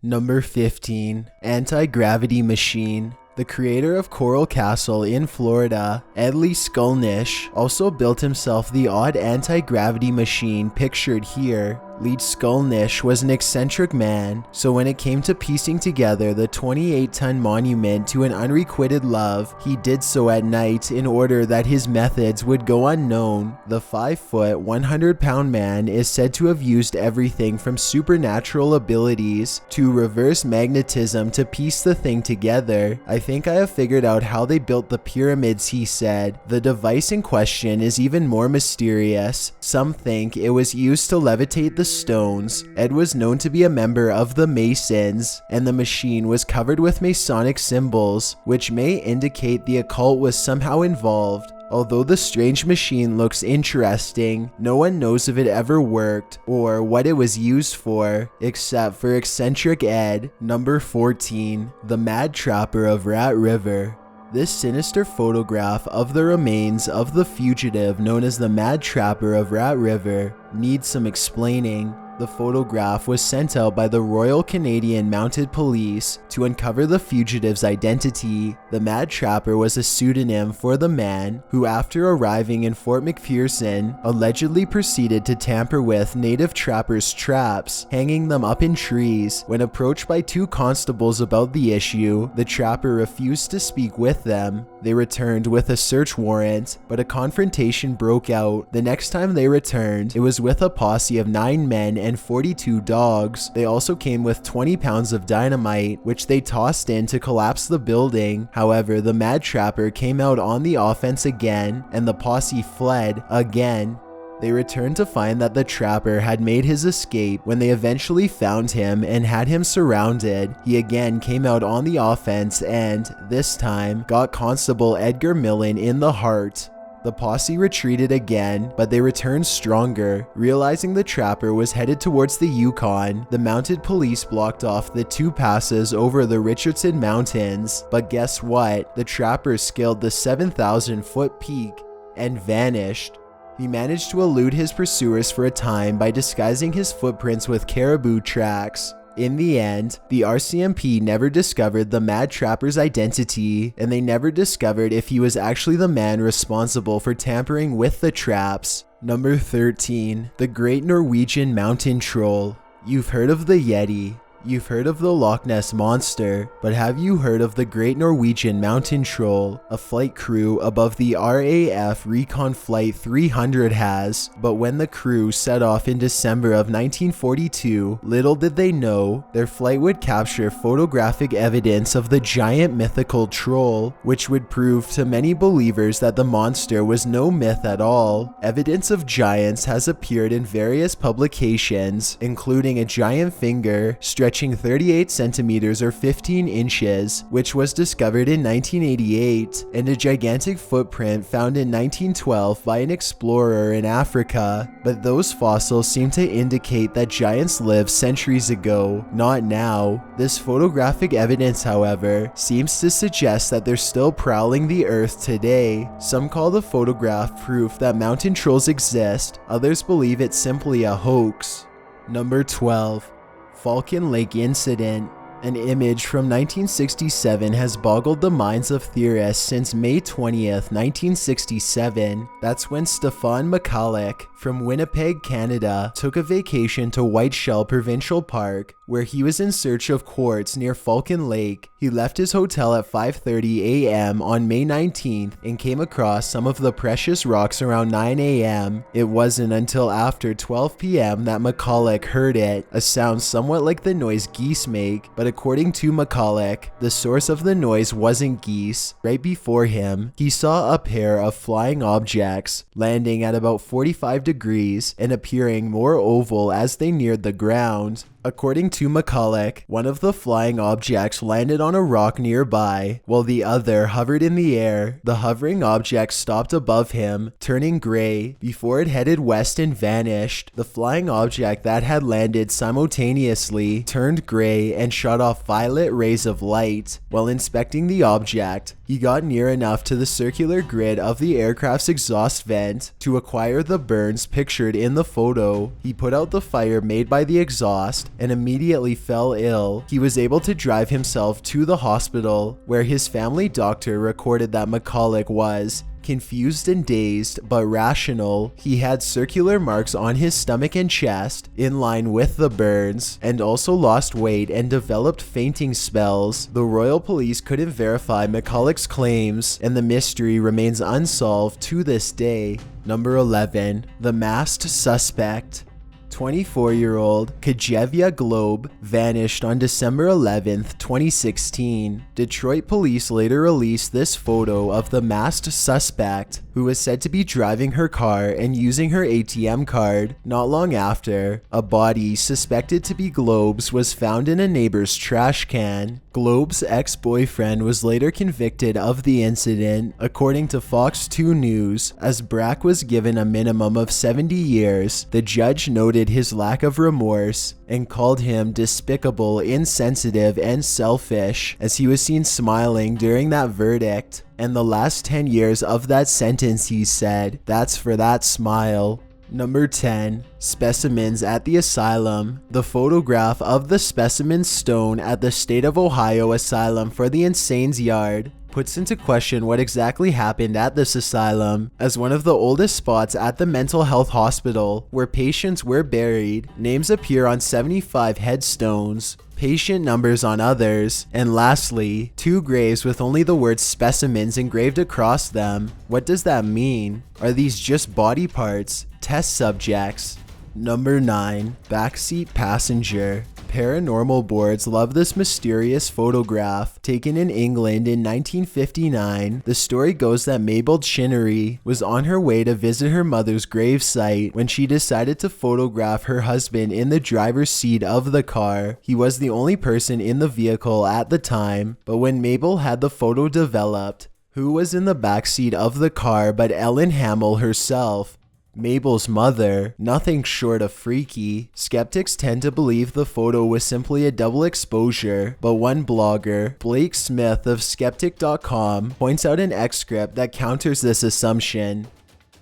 Number 15. Anti-Gravity Machine. The creator of Coral Castle in Florida, Ed Lee Skulnish, also built himself the odd anti-gravity machine pictured here. Lee Skulnish was an eccentric man, so when it came to piecing together the 28-ton monument to an unrequited love, he did so at night in order that his methods would go unknown. The 5-foot, 100-pound man is said to have used everything from supernatural abilities to reverse magnetism to piece the thing together. "I think I have figured out how they built the pyramids," he said. The device in question is even more mysterious. Some think it was used to levitate the stones. Ed was known to be a member of the Masons, and the machine was covered with Masonic symbols, which may indicate the occult was somehow involved. Although the strange machine looks interesting, no one knows if it ever worked or what it was used for, except for eccentric Ed. Number 14. The Mad Trapper of Rat River. This sinister photograph of the remains of the fugitive known as the Mad Trapper of Rat River needs some explaining. The photograph was sent out by the Royal Canadian Mounted Police to uncover the fugitive's identity. The Mad Trapper was a pseudonym for the man who, after arriving in Fort McPherson, allegedly proceeded to tamper with native trappers' traps, hanging them up in trees. When approached by two constables about the issue, the trapper refused to speak with them. They returned with a search warrant, but a confrontation broke out. The next time they returned, it was with a posse of 9 men and 42 dogs. They also came with 20 pounds of dynamite, which they tossed in to collapse the building. However, the Mad Trapper came out on the offense again, and the posse fled again. They returned to find that the trapper had made his escape. When they eventually found him and had him surrounded, he again came out on the offense and, this time, got Constable Edgar Millen in the heart. The posse retreated again, but they returned stronger. Realizing the trapper was headed towards the Yukon, the mounted police blocked off the 2 passes over the Richardson Mountains. But guess what? The trapper scaled the 7,000-foot peak and vanished. He managed to elude his pursuers for a time by disguising his footprints with caribou tracks. In the end, the RCMP never discovered the Mad Trapper's identity, and they never discovered if he was actually the man responsible for tampering with the traps. Number 13. The Great Norwegian Mountain Troll. You've heard of the Yeti. You've heard of the Loch Ness Monster, but have you heard of the Great Norwegian Mountain Troll? A flight crew above the RAF Recon Flight 300 has, but when the crew set off in December of 1942, little did they know their flight would capture photographic evidence of the giant mythical troll, which would prove to many believers that the monster was no myth at all. Evidence of giants has appeared in various publications, including a giant finger stretching 38 centimeters or 15 inches, which was discovered in 1988, and a gigantic footprint found in 1912 by an explorer in Africa. But those fossils seem to indicate that giants lived centuries ago, not now. This photographic evidence, however, seems to suggest that they're still prowling the earth today. Some call the photograph proof that mountain trolls exist, others believe it's simply a hoax. Number 12. Falcon Lake Incident. An image from 1967 has boggled the minds of theorists since May 20th, 1967. That's when Stefan McCulloch from Winnipeg, Canada, took a vacation to Whiteshell Provincial Park, where he was in search of quartz near Falcon Lake. He left his hotel at 5:30 a.m. on May 19th and came across some of the precious rocks around 9 a.m. It wasn't until after 12 p.m. that McCulloch heard it, a sound somewhat like the noise geese make, but according to McCulloch, the source of the noise wasn't geese. Right before him, he saw a pair of flying objects landing at about 45 degrees and appearing more oval as they neared the ground. According to McCulloch, one of the flying objects landed on a rock nearby, while the other hovered in the air. The hovering object stopped above him, turning gray, before it headed west and vanished. The flying object that had landed simultaneously turned gray and shot off violet rays of light. While inspecting the object, he He got near enough to the circular grid of the aircraft's exhaust vent to acquire the burns pictured in the photo. He put out the fire made by the exhaust and immediately fell ill. He was able to drive himself to the hospital, where his family doctor recorded that McCulloch was confused and dazed, but rational. He had circular marks on his stomach and chest, in line with the burns, and also lost weight and developed fainting spells. The Royal Police couldn't verify McCulloch's claims, and the mystery remains unsolved to this day. Number 11. The Masked Suspect. 24-year-old Kajevia Globe vanished on December 11, 2016. Detroit police later released this photo of the masked suspect, who was said to be driving her car and using her ATM card. Not long after, a body suspected to be Globe's was found in a neighbor's trash can. Globe's ex-boyfriend was later convicted of the incident, according to Fox 2 News. As Brack was given a minimum of 70 years, the judge noted his lack of remorse and called him despicable, insensitive, and selfish, as he was seen smiling during that verdict. And the last 10 years of that sentence, he said, "That's for that smile." Number 10. Specimens at the Asylum. The photograph of the specimen stone at the State of Ohio Asylum for the Insane's Yard puts into question what exactly happened at this asylum, as one of the oldest spots at the mental health hospital where patients were buried. Names appear on 75 headstones, patient numbers on others, and lastly, 2 graves with only the word specimens engraved across them. What does that mean? Are these just body parts? Test subjects? Number 9. Backseat Passenger. Paranormal boards love this mysterious photograph. Taken in England in 1959, the story goes that Mabel Chinnery was on her way to visit her mother's gravesite when she decided to photograph her husband in the driver's seat of the car. He was the only person in the vehicle at the time, but when Mabel had the photo developed, who was in the backseat of the car but Ellen Hamill herself? Mabel's mother. Nothing short of freaky. Skeptics tend to believe the photo was simply a double exposure, but one blogger, Blake Smith of Skeptic.com, points out an excerpt that counters this assumption.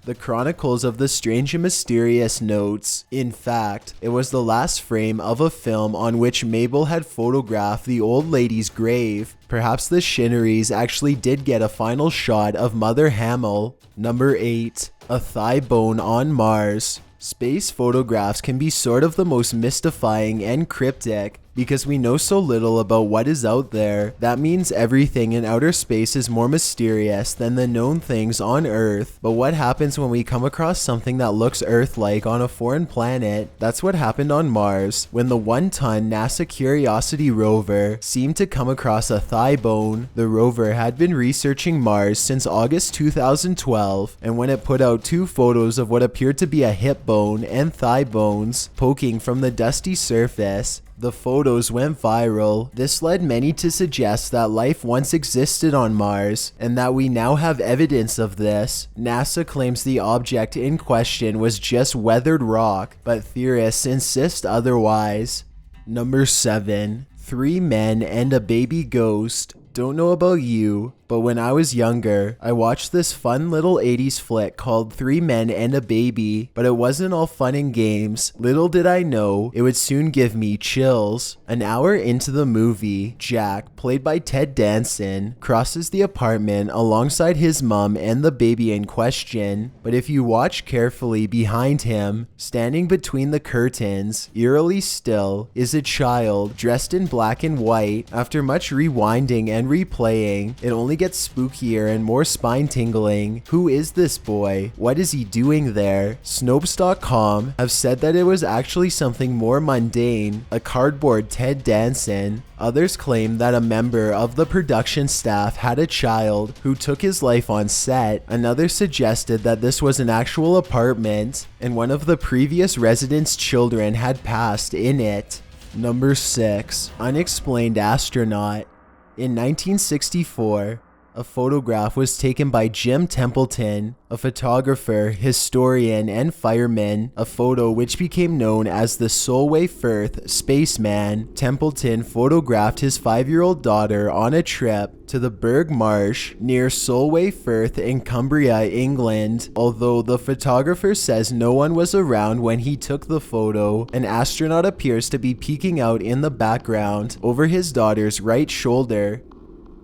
The Chronicles of the Strange and Mysterious notes, in fact, it was the last frame of a film on which Mabel had photographed the old lady's grave. Perhaps the Chinnerys actually did get a final shot of Mother Hamill. Number 8. A thigh bone on Mars. Space photographs can be sort of the most mystifying and cryptic because we know so little about what is out there. That means everything in outer space is more mysterious than the known things on Earth. But what happens when we come across something that looks Earth-like on a foreign planet? That's what happened on Mars when the 1-ton NASA Curiosity rover seemed to come across a thigh bone. The rover had been researching Mars since August 2012, and when it put out 2 photos of what appeared to be a hip bone and thigh bones poking from the dusty surface, the photos went viral. This led many to suggest that life once existed on Mars, and that we now have evidence of this. NASA claims the object in question was just weathered rock, but theorists insist otherwise. Number 7. 3 men and a baby ghost. Don't know about you, but when I was younger, I watched this fun little 80s flick called 3 Men and a Baby, but it wasn't all fun and games. Little did I know, it would soon give me chills. An hour into the movie, Jack, played by Ted Danson, crosses the apartment alongside his mom and the baby in question, but if you watch carefully behind him, standing between the curtains, eerily still, is a child dressed in black and white. After much rewinding and replaying, it only gets spookier and more spine-tingling. Who is this boy? What is he doing there? Snopes.com have said that it was actually something more mundane, a cardboard Ted Danson. Others claim that a member of the production staff had a child who took his life on set. Another suggested that this was an actual apartment, and one of the previous residents' children had passed in it. Number 6. Unexplained astronaut. In 1964, a photograph was taken by Jim Templeton, a photographer, historian, and fireman, a photo which became known as the Solway Firth Spaceman. Templeton photographed his 5-year-old daughter on a trip to the Burgh Marsh near Solway Firth in Cumbria, England. Although the photographer says no one was around when he took the photo, an astronaut appears to be peeking out in the background over his daughter's right shoulder.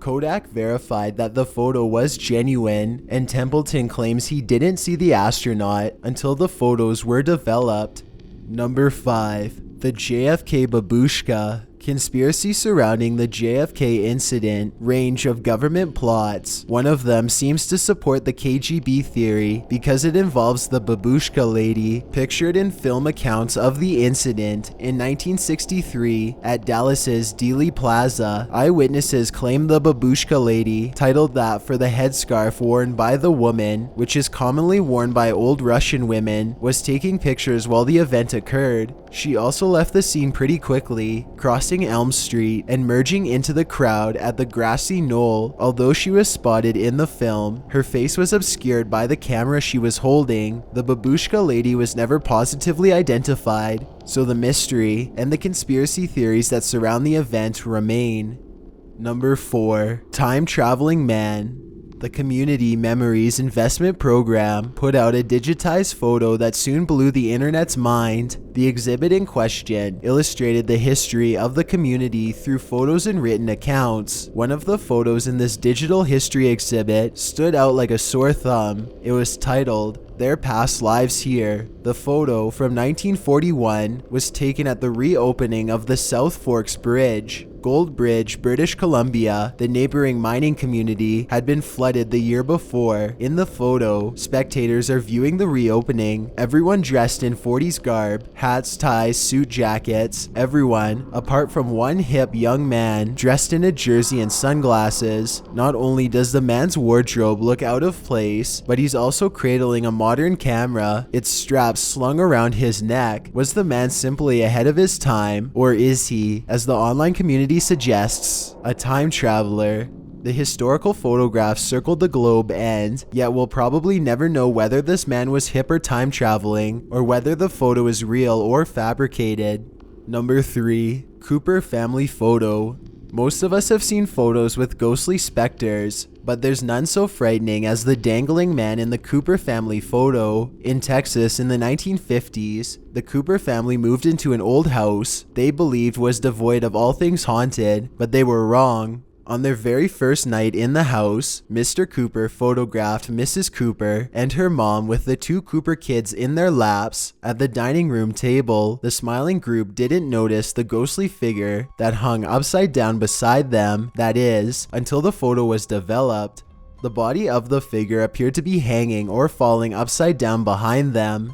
Kodak verified that the photo was genuine, and Templeton claims he didn't see the astronaut until the photos were developed. Number 5. The JFK Babushka. Conspiracy surrounding the JFK incident range of government plots. One of them seems to support the KGB theory because it involves the Babushka lady pictured in film accounts of the incident in 1963 at Dallas's Dealey Plaza. Eyewitnesses claim the Babushka lady, titled that for the headscarf worn by the woman, which is commonly worn by old Russian women, was taking pictures while the event occurred. She also left the scene pretty quickly, crossing Elm Street and merging into the crowd at the grassy knoll. Although she was spotted in the film, her face was obscured by the camera she was holding. The Babushka lady was never positively identified, so the mystery and the conspiracy theories that surround the event remain. Number 4. Time-traveling man. The Community Memories Investment Program put out a digitized photo that soon blew the internet's mind. The exhibit in question illustrated the history of the community through photos and written accounts. One of the photos in this digital history exhibit stood out like a sore thumb. It was titled, "Their Past Lives Here." The photo from 1941 was taken at the reopening of the South Forks Bridge. Gold Bridge, British Columbia, the neighboring mining community, had been flooded the year before. In the photo, spectators are viewing the reopening, everyone dressed in 40s garb, hats, ties, suit jackets, everyone, apart from one hip young man dressed in a jersey and sunglasses. Not only does the man's wardrobe look out of place, but he's also cradling a modern camera, its straps slung around his neck. Was the man simply ahead of his time, or is he, as the online community suggests, a time traveler? The historical photographs circled the globe and, yet we'll probably never know whether this man was hip or time traveling, or whether the photo is real or fabricated. Number 3. Cooper family photo. Most of us have seen photos with ghostly specters, but there's none so frightening as the dangling man in the Cooper family photo. In Texas in the 1950s, the Cooper family moved into an old house they believed was devoid of all things haunted, but they were wrong. On their very first night in the house, Mr. Cooper photographed Mrs. Cooper and her mom with the 2 Cooper kids in their laps at the dining room table. The smiling group didn't notice the ghostly figure that hung upside down beside them, that is, until the photo was developed. The body of the figure appeared to be hanging or falling upside down behind them.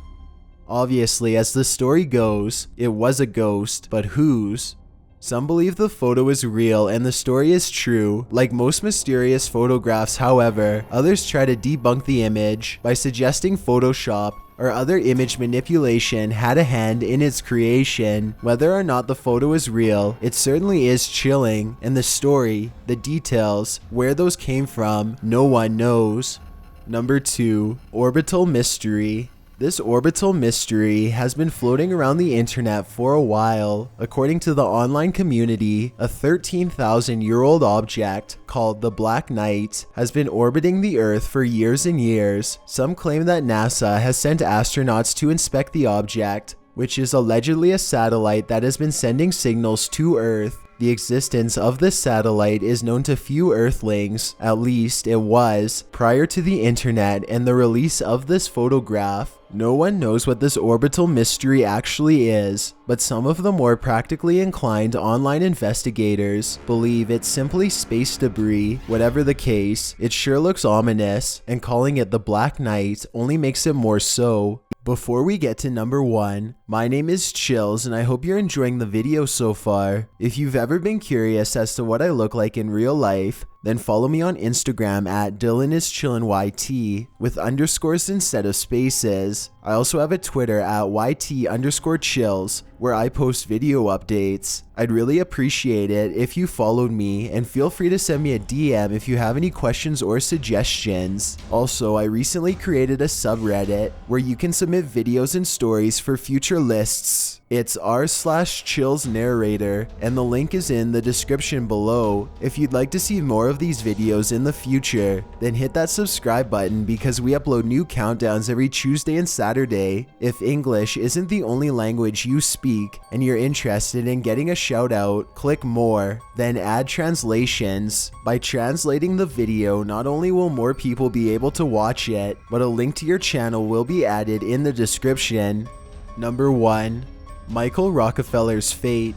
Obviously, as the story goes, it was a ghost, but whose? Some believe the photo is real and the story is true. Like most mysterious photographs, however, others try to debunk the image by suggesting Photoshop or other image manipulation had a hand in its creation. Whether or not the photo is real, it certainly is chilling, and the story, the details, where those came from, no one knows. Number 2. Orbital Mystery. This orbital mystery has been floating around the internet for a while. According to the online community, a 13,000-year-old object called the Black Knight has been orbiting the Earth for years and years. Some claim that NASA has sent astronauts to inspect the object, which is allegedly a satellite that has been sending signals to Earth. The existence of this satellite is known to few Earthlings, at least it was, prior to the internet and the release of this photograph. No one knows what this orbital mystery actually is, but some of the more practically inclined online investigators believe it's simply space debris. Whatever the case, it sure looks ominous, and calling it the Black Knight only makes it more so. Before we get to number 1, my name is Chills and I hope you're enjoying the video so far. If you've ever been curious as to what I look like in real life, then follow me on Instagram at DylanIsChillinYT with underscores instead of spaces. I also have a Twitter at YT_chills where I post video updates. I'd really appreciate it if you followed me, and feel free to send me a DM if you have any questions or suggestions. Also, I recently created a subreddit where you can submit videos and stories for future lists. It's r/chillsnarrator, and the link is in the description below. If you'd like to see more of these videos in the future, then hit that subscribe button because we upload new countdowns every Tuesday and Saturday. If English isn't the only language you speak and you're interested in getting a shout out, click more, then add translations. By translating the video, not only will more people be able to watch it, but a link to your channel will be added in the description. Number 1. Michael Rockefeller's fate.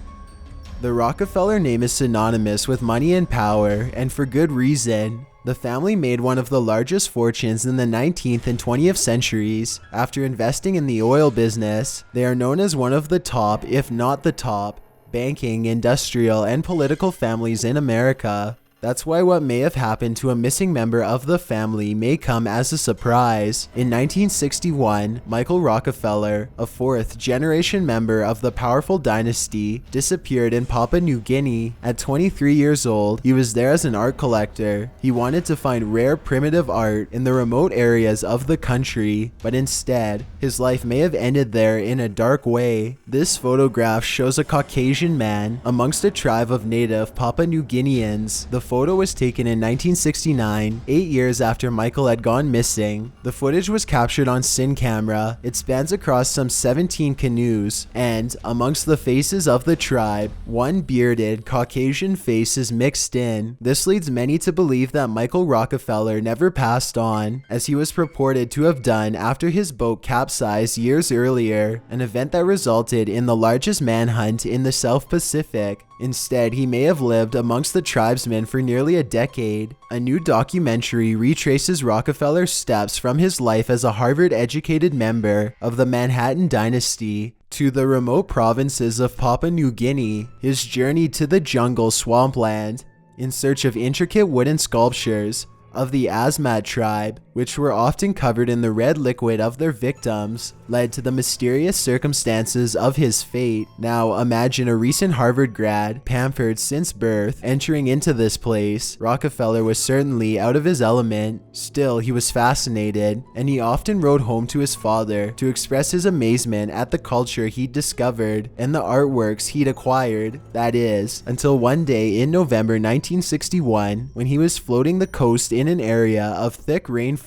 The Rockefeller name is synonymous with money and power, and for good reason. The family made one of the largest fortunes in the 19th and 20th centuries. After investing in the oil business, they are known as one of the top, if not the top, banking, industrial, and political families in America. That's why what may have happened to a missing member of the family may come as a surprise. In 1961, Michael Rockefeller, a fourth-generation member of the powerful dynasty, disappeared in Papua New Guinea. At 23 years old, he was there as an art collector. He wanted to find rare primitive art in the remote areas of the country, but instead, his life may have ended there in a dark way. This photograph shows a Caucasian man amongst a tribe of native Papua New Guineans. The photo was taken in 1969, 8 years after Michael had gone missing. The footage was captured on Cine Camera. It spans across some 17 canoes, and amongst the faces of the tribe, one bearded Caucasian face is mixed in. This leads many to believe that Michael Rockefeller never passed on, as he was purported to have done after his boat capsized years earlier, an event that resulted in the largest manhunt in the South Pacific. Instead, he may have lived amongst the tribesmen for nearly a decade. A new documentary retraces Rockefeller's steps from his life as a Harvard-educated member of the Manhattan Dynasty to the remote provinces of Papua New Guinea, his journey to the jungle swampland in search of intricate wooden sculptures of the Asmat tribe, which were often covered in the red liquid of their victims, led to the mysterious circumstances of his fate. Now imagine a recent Harvard grad, pampered since birth, entering into this place. Rockefeller was certainly out of his element. Still, he was fascinated, and he often wrote home to his father to express his amazement at the culture he'd discovered and the artworks he'd acquired. That is, until one day in November 1961, when he was floating the coast in an area of thick rainforest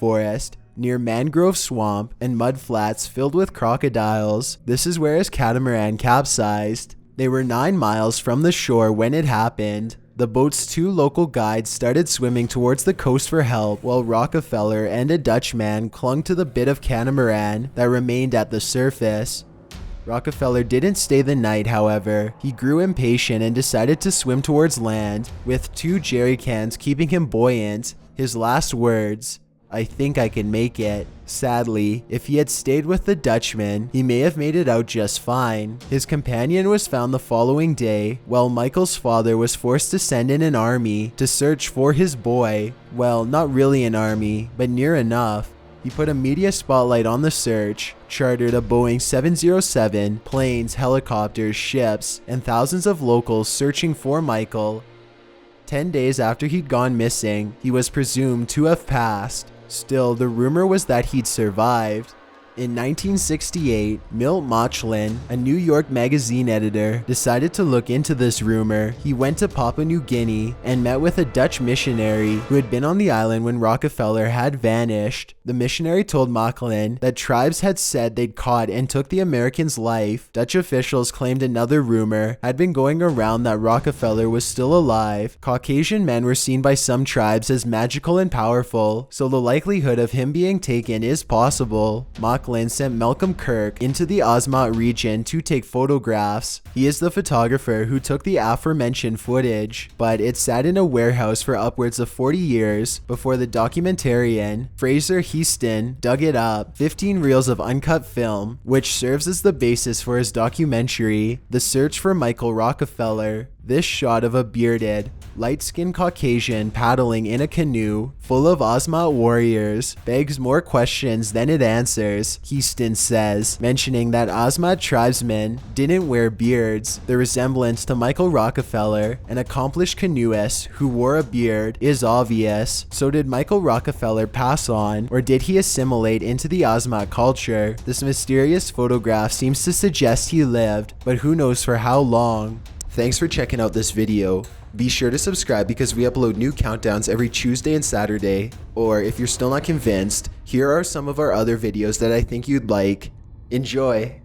near mangrove swamp and mudflats filled with crocodiles. This is where his catamaran capsized. They were 9 miles from the shore when it happened. The boat's 2 local guides started swimming towards the coast for help, while Rockefeller and a Dutchman clung to the bit of catamaran that remained at the surface. Rockefeller didn't stay the night, however. He grew impatient and decided to swim towards land, with 2 jerry cans keeping him buoyant. His last words, "I think I can make it." Sadly, if he had stayed with the Dutchman, he may have made it out just fine. His companion was found the following day, while Michael's father was forced to send in an army to search for his boy. Well, not really an army, but near enough. He put a media spotlight on the search, chartered a Boeing 707, planes, helicopters, ships, and thousands of locals searching for Michael. 10 days after he'd gone missing, he was presumed to have passed. Still, the rumor was that he'd survived. In 1968, Milt Mochlin, a New York magazine editor, decided to look into this rumor. He went to Papua New Guinea and met with a Dutch missionary who had been on the island when Rockefeller had vanished. The missionary told Mochlin that tribes had said they'd caught and took the American's life. Dutch officials claimed another rumor had been going around that Rockefeller was still alive. Caucasian men were seen by some tribes as magical and powerful, so the likelihood of him being taken is possible. Mochlin sent Malcolm Kirk into the Asmat region to take photographs. He is the photographer who took the aforementioned footage, but it sat in a warehouse for upwards of 40 years before the documentarian Fraser Heaston dug it up. 15 reels of uncut film, which serves as the basis for his documentary, The Search for Michael Rockefeller. This shot of a bearded, light-skinned Caucasian paddling in a canoe full of Ozma warriors begs more questions than it answers, Houston says, mentioning that Ozma tribesmen didn't wear beards. The resemblance to Michael Rockefeller, an accomplished canoeist who wore a beard, is obvious. So did Michael Rockefeller pass on, or did he assimilate into the Ozma culture? This mysterious photograph seems to suggest he lived, but who knows for how long. Thanks for checking out this video. Be sure to subscribe because we upload new countdowns every Tuesday and Saturday. Or if you're still not convinced, here are some of our other videos that I think you'd like. Enjoy!